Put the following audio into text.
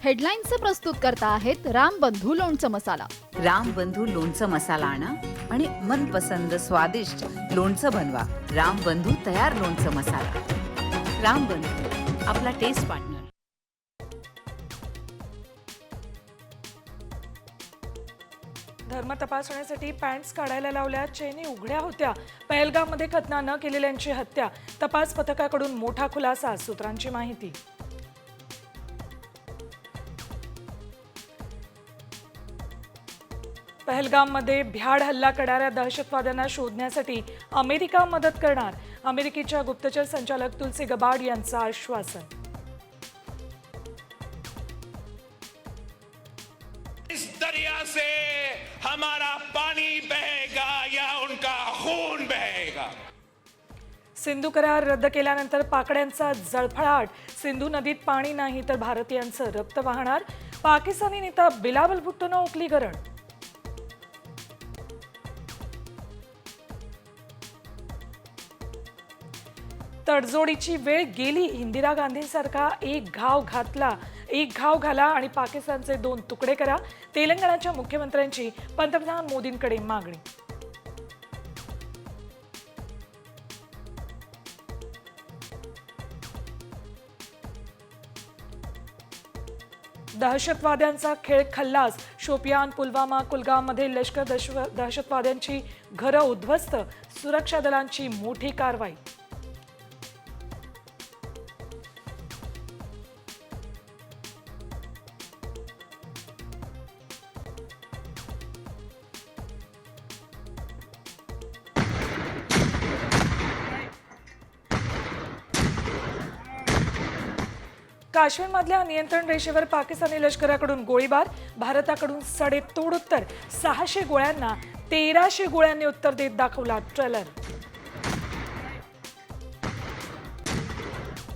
हेडलाईन्सचे प्रस्तुत करता आहेत रामबंधू लोणचं मसाला. रामबंधू लोणचं मसाला आणा आणि मनपसंद स्वादिष्ट लोणचं बनवा. रामबंधू तयार लोणचं मसाला. रामबंधू, आपला टेस्ट पार्टनर. धर्म तपासण्यासाठी पॅन्ट्स काढायला लावल्या, चेनी उघड्या होत्या. पहलगाममध्ये खतना न केलेल्यांची हत्या. तपास पथकाकडून मोठा खुलासा, सूत्रांची माहिती. पहलगाममध्ये भ्याड हल्ला करणाऱ्या दहशतवाद्यांना शोधण्यासाठी अमेरिका मदत करणार. अमेरिकेच्या गुप्तचर संचालक तुलसी गबार्ड यांचं आश्वासन. इस दरिया से हमारा पानी बहेगा या उनका खून बहेगा. सिंधू करार रद्द केल्यानंतर पाकड्यांचा जळफळाट. सिंधू नदीत पाणी नाही तर भारतीयांचं रक्त वाहणार. पाकिस्तानी नेता बिलावल भुट्टोनं ओकली गरण. तडजोडीची वेळ गेली. इंदिरा गांधींसारखा एक घाव घाला आणि पाकिस्तानचे 2 तुकडे करा. तेलंगणाच्या मुख्यमंत्र्यांची पंतप्रधान मोदींकडे मागणी. दहशतवाद्यांचा खेळ खल्लास. शोपियान, पुलवामा, कुलगाममध्ये लष्कर दहशतवाद्यांची घरं उद्ध्वस्त. सुरक्षा दलांची मोठी कारवाई. काश्मीरमधल्या नियंत्रण रेषेवर पाकिस्तानी लष्कराकडून गोळीबार. भारताकडून सडेतोड उत्तर. 600 गोळ्यांना 1300 गोळ्यांनी उत्तर देत दाखवला ट्रेलर.